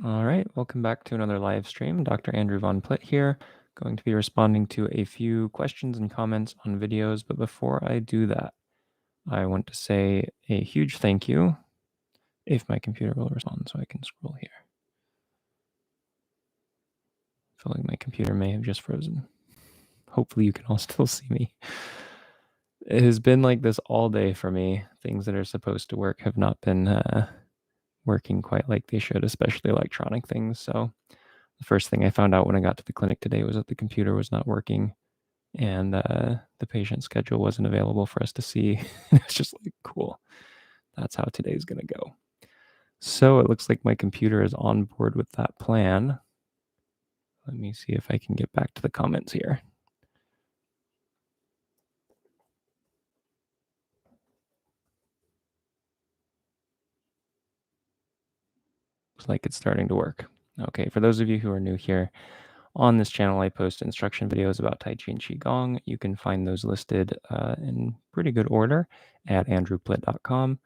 All right, welcome back to another live stream. Dr. Andrew Von Plitt here, going to be responding to a few questions and comments on videos. But before I do that, I want to say a huge thank you, if my computer will respond so I can scroll here. I feel like my computer may have just frozen. Hopefully you can all still see me. It has been like this all day for me. Things that are supposed to work have not been working quite like they should, especially electronic things. So the first thing I found out when I got to the clinic today was that the computer was not working and the patient schedule wasn't available for us to see. It's just like, cool. That's how today's going to go. So it looks like my computer is on board with that plan. Let me see if I can get back to the comments here. Looks like it's starting to work. Okay, for those of you who are new here, on this channel, I post instruction videos about Tai Chi and Qigong. You can find those listed in pretty good order at andrewplitt.com.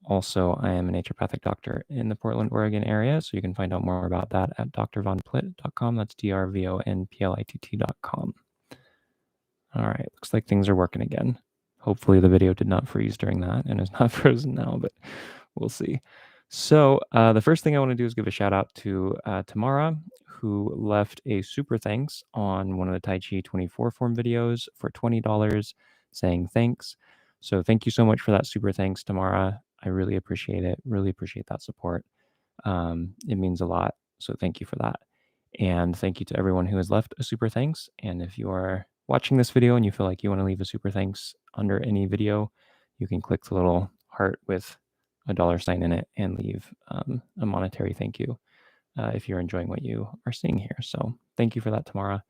Also, I am a naturopathic doctor in the Portland, Oregon area, so you can find out more about that at drvonplitt.com. That's drvonplitt.com. All right, looks like things are working again. Hopefully the video did not freeze during that and is not frozen now, but we'll see. So the first thing I want to do is give a shout out to Tamara, who left a super thanks on one of the Tai Chi 24 form videos for $20, saying thanks. So thank you so much for that super thanks, Tamara. I really appreciate it. Really appreciate that support. It means a lot. So thank you for that. And thank you to everyone who has left a super thanks. And if you are watching this video and you feel like you want to leave a super thanks under any video, you can click the little heart with a $sign in it and leave a monetary thank you if you're enjoying what you are seeing here. So thank you for that, Tamara.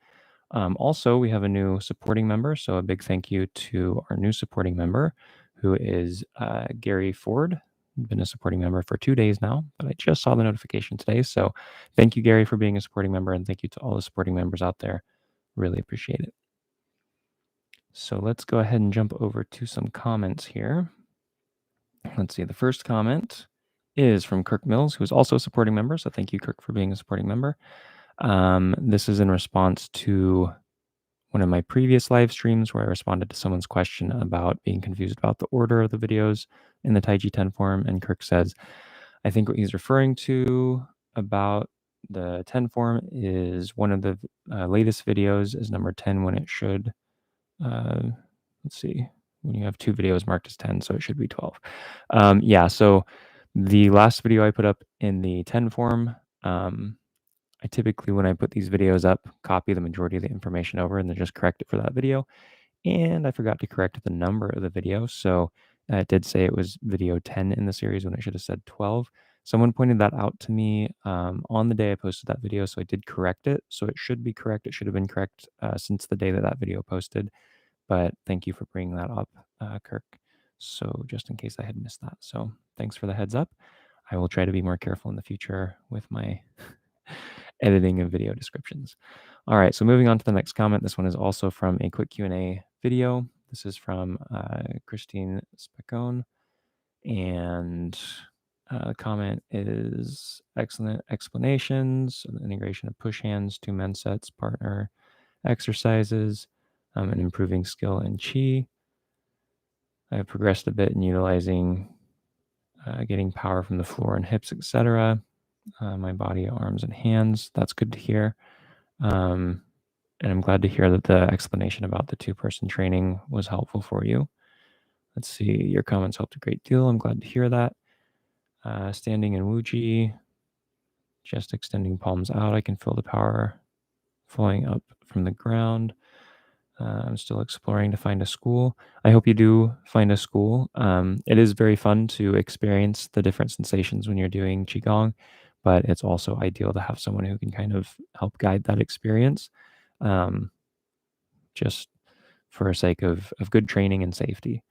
Also, we have a new supporting member. So a big thank you to our new supporting member, who is Gary Ford. Been a supporting member for 2 days now, but I just saw the notification today. So thank you, Gary, for being a supporting member, and thank you to all the supporting members out there. Really appreciate it. So let's go ahead and jump over to some comments here. Let's see. The first comment is from Kirk Mills, who is also a supporting member. So thank you, Kirk, for being a supporting member. This is in response to one of my previous live streams where I responded to someone's question about being confused about the order of the videos in the Taiji 10 form. And Kirk says, I think what he's referring to about the 10 form is one of the latest videos is number 10 when it should, let's see, when you have two videos marked as 10, so it should be 12. Yeah, so the last video I put up in the 10 form, I typically, when I put these videos up, copy the majority of the information over and then just correct it for that video. And I forgot to correct the number of the video. So it did say it was video 10 in the series when it should have said 12. Someone pointed that out to me on the day I posted that video. So I did correct it. So it should be correct. It should have been correct since the day that that video posted. But thank you for bringing that up, Kirk. So just in case I had missed that. So thanks for the heads up. I will try to be more careful in the future with my editing of video descriptions. All right, so moving on to the next comment. This one is also from a quick Q&A video. This is from Christine Speccon, and the comment is excellent explanations, so the integration of push hands, 2 men sets, partner exercises, and improving skill in Qi. I have progressed a bit in utilizing getting power from the floor and hips, etc. My body, arms, and hands. That's good to hear. And I'm glad to hear that the explanation about the 2-person training was helpful for you. Let's see, your comments helped a great deal. I'm glad to hear that. Standing in Wuji, just extending palms out. I can feel the power flowing up from the ground. I'm still exploring to find a school. I hope you do find a school. It is very fun to experience the different sensations when you're doing Qigong, but it's also ideal to have someone who can kind of help guide that experience, just for the sake of good training and safety.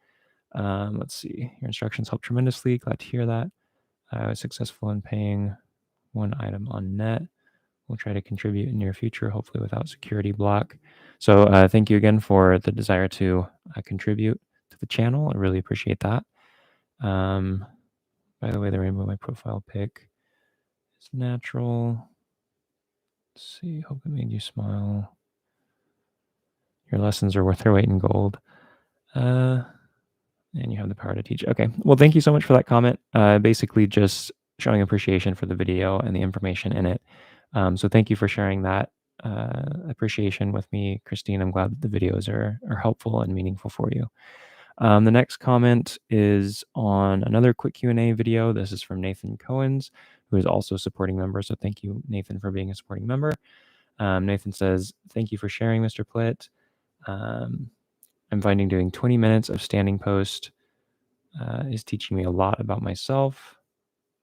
Let's see, your instructions help tremendously. Glad to hear that. I was successful in paying 1 item on net. We'll try to contribute in near future, hopefully without security block. So thank you again for the desire to contribute to the channel. I really appreciate that. By the way, the rainbow my profile pic It's natural. Let's see. Hope it made you smile. Your lessons are worth their weight in gold. And you have the power to teach. Okay. Well, thank you so much for that comment. Basically just showing appreciation for the video and the information in it. So thank you for sharing that appreciation with me, Christine. I'm glad that the videos are helpful and meaningful for you. The next comment is on another quick Q&A video. This is from Nathan Cohens, who is also a supporting member. So thank you, Nathan, for being a supporting member. Nathan says, thank you for sharing, Mr. Plitt. I'm finding doing 20 minutes of standing post is teaching me a lot about myself.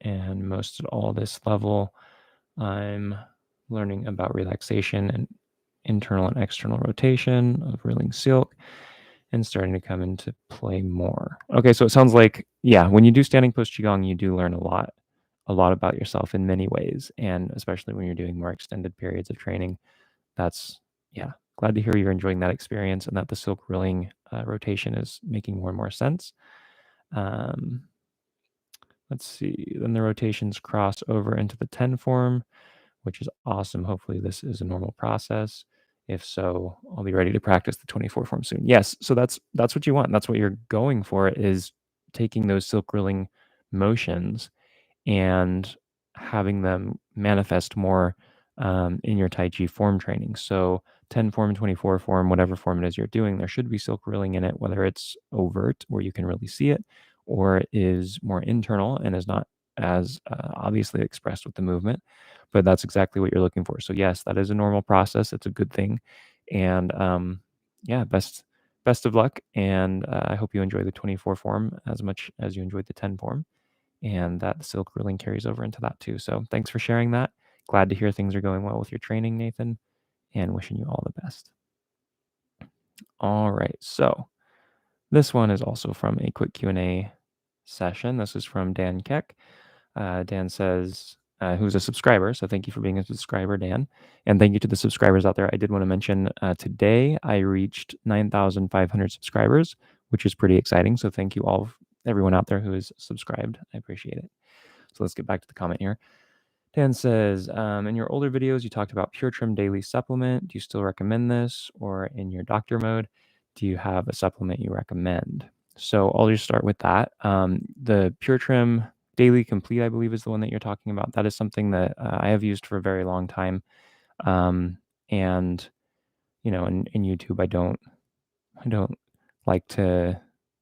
And most at all this level, I'm learning about relaxation and internal and external rotation of reeling silk and starting to come into play more. Okay, so it sounds like, yeah, when you do standing post Qigong, you do learn a lot about yourself in many ways. And especially when you're doing more extended periods of training, that's, yeah, glad to hear you're enjoying that experience and that the silk reeling rotation is making more and more sense. Let's see, then the rotations cross over into the 10 form, which is awesome. Hopefully this is a normal process. If so, I'll be ready to practice the 24 form soon. Yes, so that's what you want. That's what you're going for, is taking those silk reeling motions and having them manifest more in your Tai Chi form training. So 10 form, 24 form, whatever form it is you're doing, there should be silk reeling in it, whether it's overt where you can really see it, or is more internal and is not as obviously expressed with the movement. But that's exactly what you're looking for. So yes, that is a normal process. It's a good thing. And yeah, best of luck. And I hope you enjoy the 24 form as much as you enjoyed the 10 form, and that the silk reeling carries over into that too. So thanks for sharing that. Glad to hear things are going well with your training, Nathan, and wishing you all the best. All right, so this one is also from a quick Q&A session. This is from Dan Keck. Dan says, who's a subscriber, so thank you for being a subscriber, Dan. And thank you to the subscribers out there. I did want to mention today I reached 9,500 subscribers, which is pretty exciting. So thank you all, everyone out there who is subscribed. I appreciate it. So let's get back to the comment here. Dan says, in your older videos, you talked about Pure Trim Daily Supplement. Do you still recommend this? Or in your doctor mode, do you have a supplement you recommend? So I'll just start with that. The Pure Trim Daily Complete, I believe, is the one that you're talking about. That is something that I have used for a very long time. And, you know, in YouTube, I don't like to,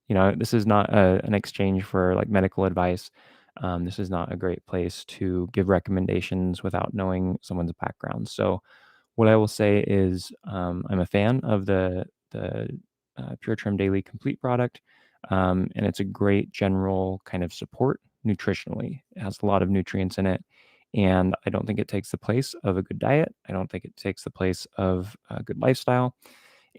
you know, this is not an exchange for like medical advice. This is not a great place to give recommendations without knowing someone's background. So what I will say is I'm a fan of the Pure Trim Daily Complete product, and it's a great general kind of support nutritionally. It has a lot of nutrients in it, and I don't think it takes the place of a good diet. I don't think it takes the place of a good lifestyle.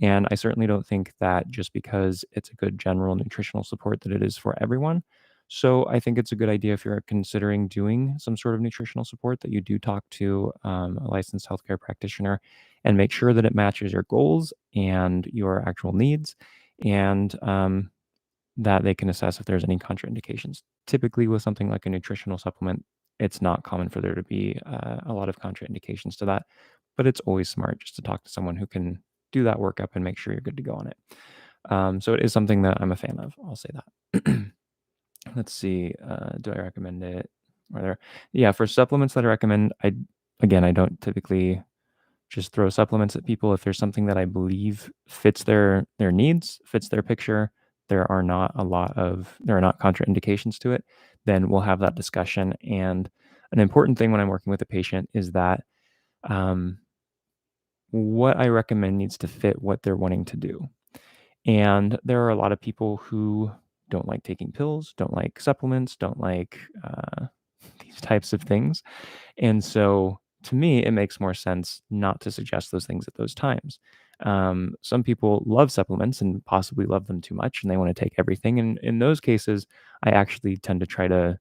And I certainly don't think that just because it's a good general nutritional support that it is for everyone. So I think it's a good idea, if you're considering doing some sort of nutritional support, that you do talk to a licensed healthcare practitioner and make sure that it matches your goals and your actual needs, and that they can assess if there's any contraindications. Typically with something like a nutritional supplement, it's not common for there to be a lot of contraindications to that, but it's always smart just to talk to someone who can do that workup and make sure you're good to go on it. So it is something that I'm a fan of. I'll say that. Let's see. Do I recommend it? Yeah, for supplements that I recommend, I don't typically just throw supplements at people. If there's something that I believe fits their needs, fits their picture, there are not contraindications to it, then we'll have that discussion. And an important thing when I'm working with a patient is that what I recommend needs to fit what they're wanting to do. And there are a lot of people who don't like taking pills, don't like supplements, don't like these types of things. And so to me, it makes more sense not to suggest those things at those times. Some people love supplements and possibly love them too much, and they want to take everything. And in those cases, I actually tend to try to,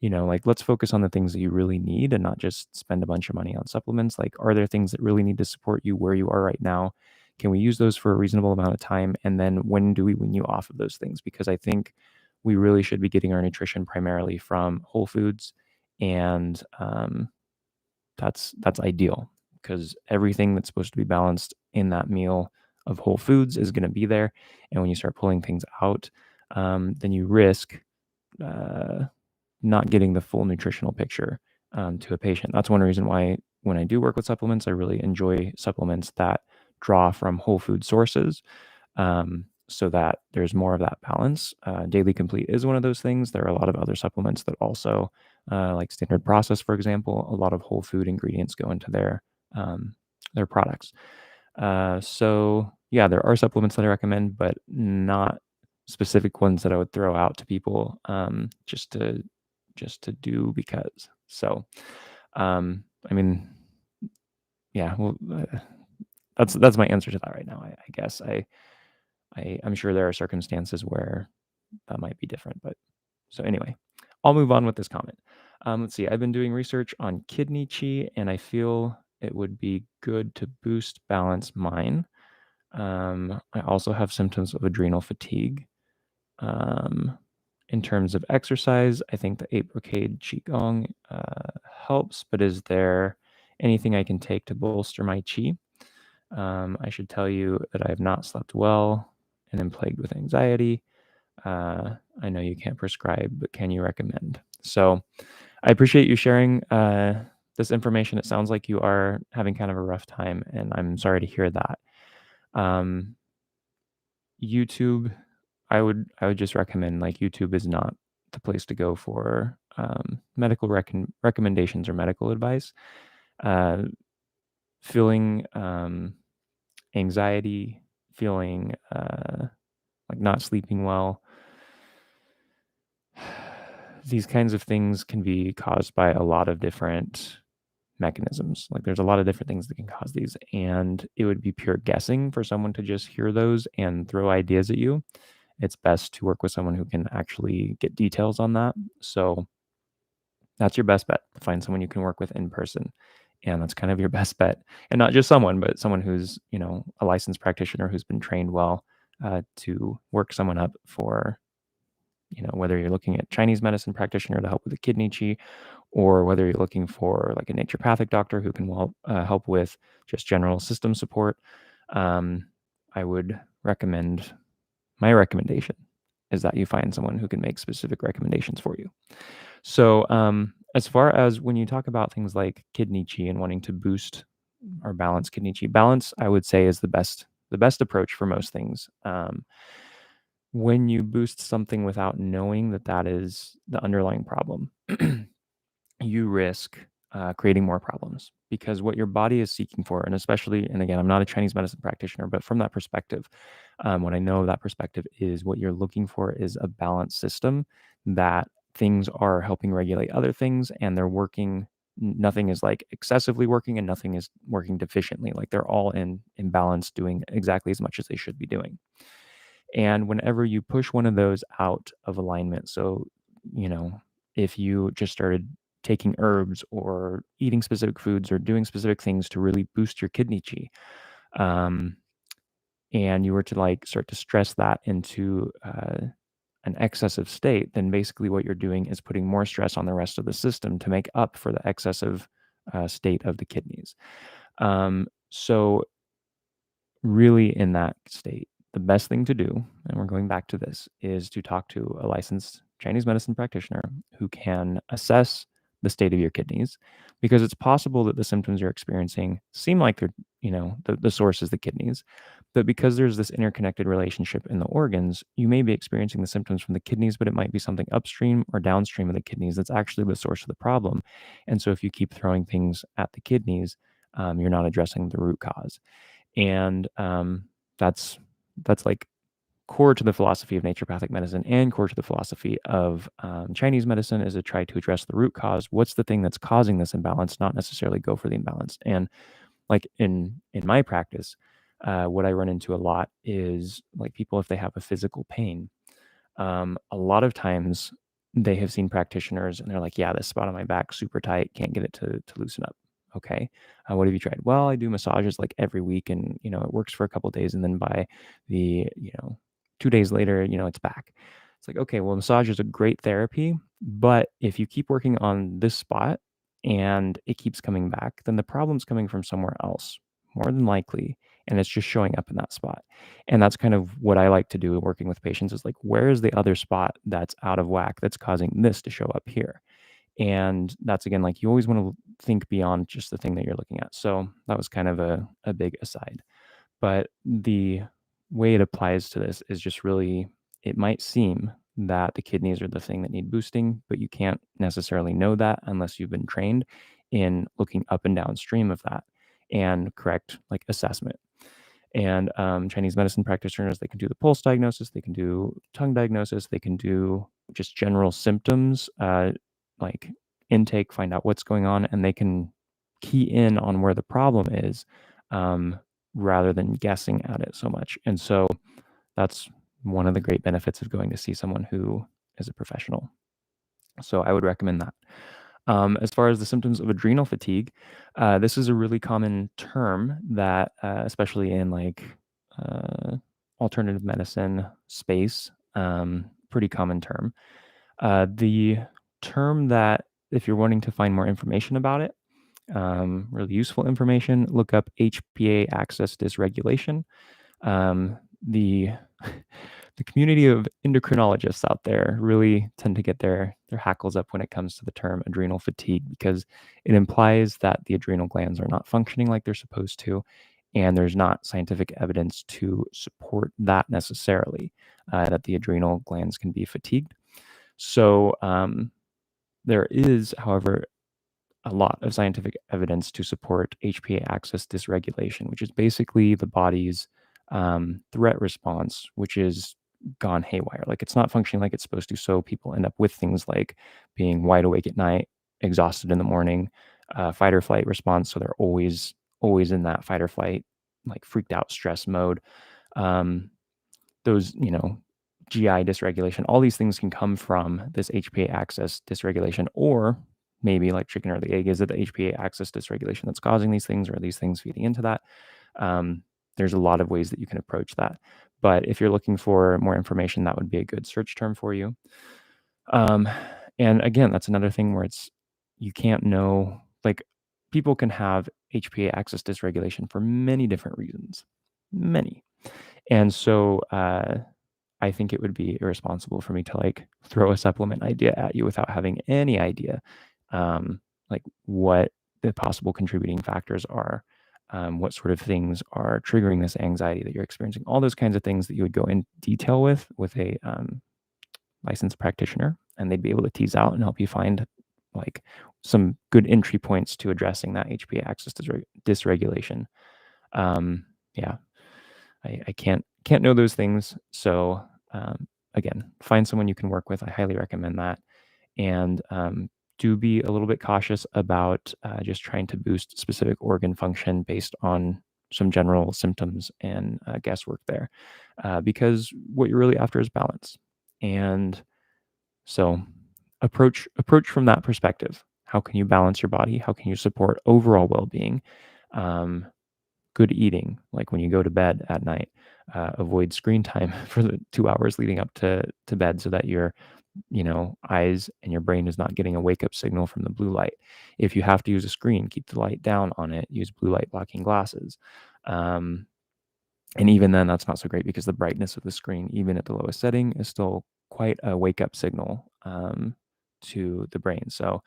like, let's focus on the things that you really need and not just spend a bunch of money on supplements. Like, are there things that really need to support you where you are right now? Can we use those for a reasonable amount of time? And then when do we wean you off of those things? Because I think we really should be getting our nutrition primarily from whole foods and that's ideal, because everything that's supposed to be balanced in that meal of whole foods is going to be there. And when you start pulling things out, then you risk not getting the full nutritional picture to a patient. That's one reason why when I do work with supplements, I really enjoy supplements that draw from whole food sources, so that there's more of that balance. Daily Complete is one of those things. There are a lot of other supplements that also, like Standard Process, for example, a lot of whole food ingredients go into their products. So yeah, there are supplements that I recommend, but not specific ones that I would throw out to people just to do because. So, I mean, yeah, well, that's my answer to that right now. I guess I'm sure there are circumstances where that might be different, but so anyway, I'll move on with this comment. Let's see. I've been doing research on kidney chi, and I feel it would be good to boost balance mine. I also have symptoms of adrenal fatigue. In terms of exercise, I think the 8 brocade qigong helps, but is there anything I can take to bolster my chi? I should tell you that I have not slept well and am plagued with anxiety. I know you can't prescribe, but can you recommend? So I appreciate you sharing this information. It sounds like you are having kind of a rough time, and I'm sorry to hear that. YouTube, I would just recommend, like, YouTube is not the place to go for medical recommendations or medical advice. Feeling anxiety, feeling like not sleeping well, these kinds of things can be caused by a lot of different mechanisms. Like, there's a lot of different things that can cause these, and it would be pure guessing for someone to just hear those and throw ideas at you. It's best to work with someone who can actually get details on that. So that's your best bet. Find someone you can work with in person. And that's kind of your best bet. And not just someone, but someone who's, a licensed practitioner who's been trained well to work someone up for, whether you're looking at Chinese medicine practitioner to help with the kidney chi, or whether you're looking for like a naturopathic doctor who can help with just general system support. I would recommend, my recommendation is that you find someone who can make specific recommendations for you. So as far as when you talk about things like kidney chi and wanting to boost or balance kidney chi, balance, I would say, is the best approach for most things. When you boost something without knowing that is the underlying problem, you risk creating more problems, because what your body is seeking for, and especially, and again, I'm not a Chinese medicine practitioner, but from that perspective, what I know of that perspective is what you're looking for is a balanced system, that things are helping regulate other things and they're working. Nothing is like excessively working and nothing is working deficiently. Like, they're all in balance, doing exactly as much as they should be doing. And whenever you push one of those out of alignment, so, if you just started taking herbs or eating specific foods or doing specific things to really boost your kidney chi, and you were to like start to stress that into an excessive state, then basically what you're doing is putting more stress on the rest of the system to make up for the excessive state of the kidneys. So really, in that state, the best thing to do, and we're going back to this, is to talk to a licensed Chinese medicine practitioner who can assess the state of your kidneys, because it's possible that the symptoms you're experiencing seem like they're, the source is the kidneys, but because there's this interconnected relationship in the organs, you may be experiencing the symptoms from the kidneys, but it might be something upstream or downstream of the kidneys that's actually the source of the problem. And so if you keep throwing things at the kidneys, you're not addressing the root cause. And that's like core to the philosophy of naturopathic medicine and core to the philosophy of Chinese medicine, is to try to address the root cause. What's the thing that's causing this imbalance, not necessarily go for the imbalance. And like in my practice, what I run into a lot is like people, if they have a physical pain, a lot of times they have seen practitioners and they're like, yeah, this spot on my back, super tight, can't get it to loosen up. Okay. What have you tried? Well, I do massages like every week, and, it works for a couple of days. And then by the, 2 days later, it's back. It's like, okay, well, massage is a great therapy, but if you keep working on this spot, and it keeps coming back, then the problem's coming from somewhere else, more than likely, and it's just showing up in that spot. And that's kind of what I like to do working with patients is like, where is the other spot that's out of whack that's causing this to show up here? And that's again, like you always want to think beyond just the thing that you're looking at. So that was kind of a big aside. But the way it applies to this is just really, it might seem that the kidneys are the thing that need boosting, but you can't necessarily know that unless you've been trained in looking up and downstream of that and correct like assessment. And Chinese medicine practitioners, they can do the pulse diagnosis, they can do tongue diagnosis, they can do just general symptoms, like intake, find out what's going on, and they can key in on where the problem is um, rather than guessing at it so much. And so that's one of the great benefits of going to see someone who is a professional. So I would recommend that. As far as the symptoms of adrenal fatigue, this is a really common term that, especially in like alternative medicine space, pretty common term. The term that, if you're wanting to find more information about it, really useful information, look up HPA axis dysregulation. The the community of endocrinologists out there really tend to get their hackles up when it comes to the term adrenal fatigue because it implies that the adrenal glands are not functioning like they're supposed to, and there's not scientific evidence to support that necessarily, that the adrenal glands can be fatigued. So there is, however, a lot of scientific evidence to support HPA axis dysregulation, which is basically the body's threat response, which is gone haywire. Like it's not functioning like it's supposed to. So people end up with things like being wide awake at night, exhausted in the morning, fight or flight response. So they're always in that fight or flight, like freaked out stress mode. Those, GI dysregulation, all these things can come from this HPA axis dysregulation, or maybe like chicken or the egg, is it the HPA axis dysregulation that's causing these things, or are these things feeding into that? There's a lot of ways that you can approach that. But if you're looking for more information, that would be a good search term for you. And again, that's another thing where you can't know, like people can have HPA axis dysregulation for many different reasons, many. And so I think it would be irresponsible for me to like throw a supplement idea at you without having any idea, like what the possible contributing factors are, what sort of things are triggering this anxiety that you're experiencing, all those kinds of things that you would go in detail with a licensed practitioner, and they'd be able to tease out and help you find like some good entry points to addressing that HPA axis dysregulation. Yeah, I can't know those things. So again, find someone you can work with. I highly recommend that. And do be a little bit cautious about just trying to boost specific organ function based on some general symptoms and guesswork there, because what you're really after is balance. And so approach from that perspective. How can you balance your body? How can you support overall well-being? Good eating, like when you go to bed at night, avoid screen time for the 2 hours leading up to bed so that your eyes and your brain is not getting a wake up signal from the blue light. If you have to use a screen, keep the light down on it, use blue light blocking glasses. And even then, that's not so great because the brightness of the screen, even at the lowest setting, is still quite a wake up signal to the brain. So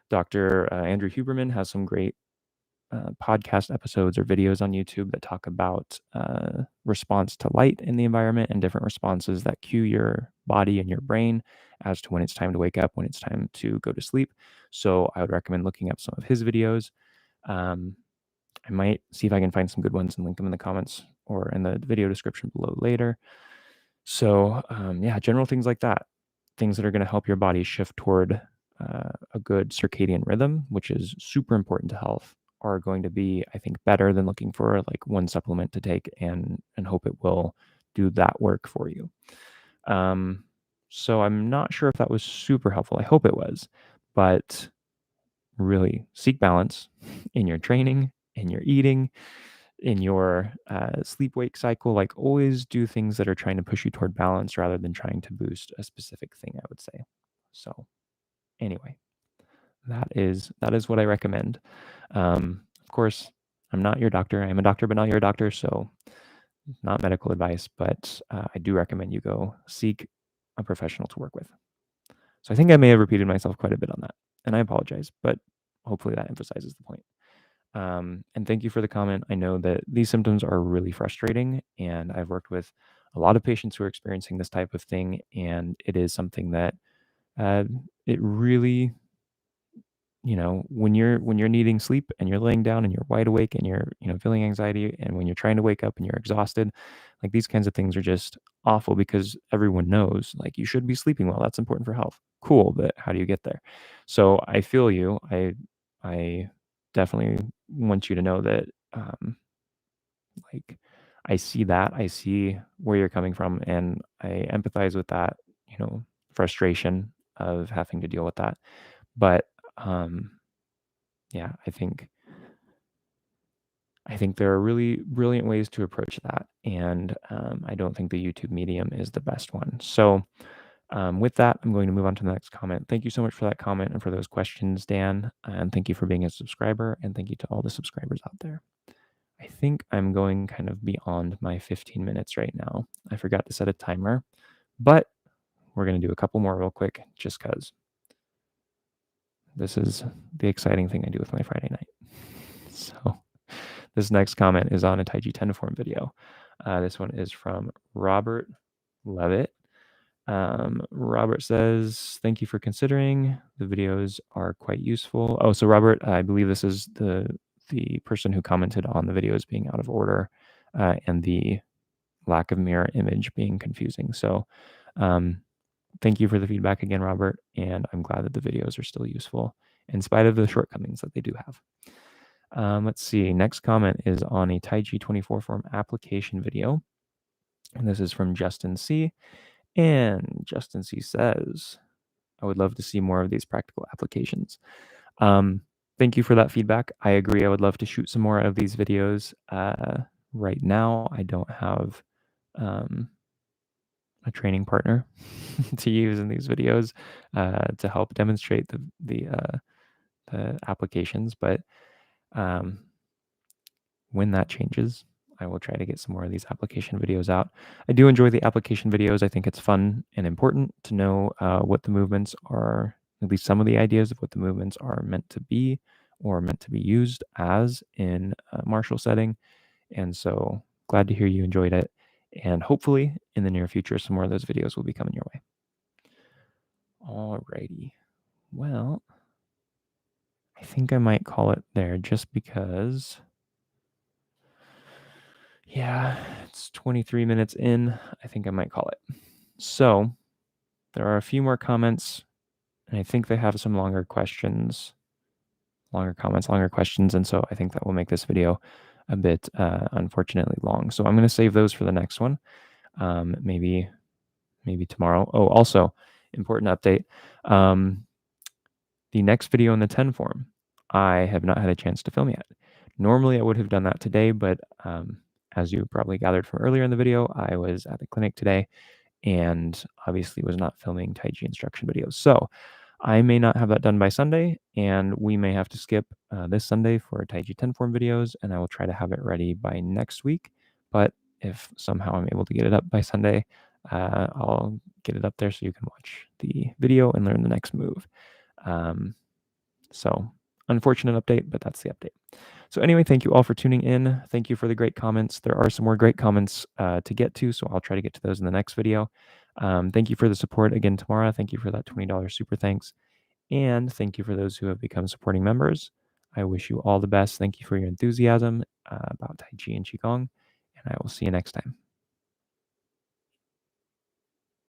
Dr. Andrew Huberman has some great podcast episodes or videos on YouTube that talk about response to light in the environment and different responses that cue your body and your brain as to when it's time to wake up, when it's time to go to sleep. So I would recommend looking up some of his videos. I might see if I can find some good ones and link them in the comments or in the video description below later. So yeah, general things like that, things that are going to help your body shift toward a good circadian rhythm, which is super important to health, are going to be, I think, better than looking for like one supplement to take and hope it will do that work for you. So I'm not sure if that was super helpful. I hope it was, but really seek balance in your training, in your eating, in your sleep-wake cycle. Like always do things that are trying to push you toward balance rather than trying to boost a specific thing, I would say. So anyway, that is what I recommend. Of course, I'm not your doctor. I am a doctor, but not your doctor, so not medical advice, but I do recommend you go seek a professional to work with. So I think I may have repeated myself quite a bit on that, and I apologize, but hopefully that emphasizes the point. And thank you for the comment. I know that these symptoms are really frustrating, and I've worked with a lot of patients who are experiencing this type of thing, and it is something that it really, when you're needing sleep and you're laying down and you're wide awake and you're feeling anxiety, and when you're trying to wake up and you're exhausted, like these kinds of things are just awful because everyone knows like you should be sleeping well. That's important for health. Cool, but how do you get there? So I feel you. I definitely want you to know that like I see where you're coming from, and I empathize with that, frustration of having to deal with that. But yeah, I think there are really brilliant ways to approach that, and I don't think the YouTube medium is the best one. So with that, I'm going to move on to the next comment. Thank you so much for that comment and for those questions, Dan, and thank you for being a subscriber, and thank you to all the subscribers out there. I think I'm going kind of beyond my 15 minutes right now. I forgot to set a timer, but we're going to do a couple more real quick just because this is the exciting thing I do with my Friday night. So this next comment is on a Taiji 10 form video. This one is from Robert Levitt. Robert says, thank you for considering. The videos are quite useful. Oh, so Robert, I believe this is the person who commented on the videos being out of order and the lack of mirror image being confusing. So thank you for the feedback again, Robert, and I'm glad that the videos are still useful in spite of the shortcomings that they do have. Let's see. Next comment is on a Taiji 24 form application video. And this is from Justin C. And Justin C says, I would love to see more of these practical applications. Thank you for that feedback. I agree. I would love to shoot some more of these videos. Right now, I don't have a training partner to use in these videos to help demonstrate the applications. But when that changes, I will try to get some more of these application videos out. I do enjoy the application videos. I think it's fun and important to know what the movements are, at least some of the ideas of what the movements are meant to be or meant to be used as in a martial setting. And so glad to hear you enjoyed it. And hopefully in the near future, some more of those videos will be coming your way. Alrighty. Well, I think I might call it there just because, yeah, it's 23 minutes in. I think I might call it. So there are a few more comments, and I think they have some longer questions, longer comments, longer questions. And so I think that will make this video a bit, unfortunately, long. So I'm going to save those for the next one. Maybe tomorrow. Oh, also, important update. The next video in the 10 form, I have not had a chance to film yet. Normally, I would have done that today, but as you probably gathered from earlier in the video, I was at the clinic today and obviously was not filming Taiji instruction videos. So I may not have that done by Sunday, and we may have to skip this Sunday for Taiji 10 form videos, and I will try to have it ready by next week. But if somehow I'm able to get it up by Sunday, I'll get it up there so you can watch the video and learn the next move. So unfortunate update, but that's the update. So anyway, thank you all for tuning in. Thank you for the great comments. There are some more great comments to get to, so I'll try to get to those in the next video. Thank you for the support again, Tamara. Thank you for that $20 super thanks. And thank you for those who have become supporting members. I wish you all the best. Thank you for your enthusiasm about Tai Chi and Qigong, and I will see you next time.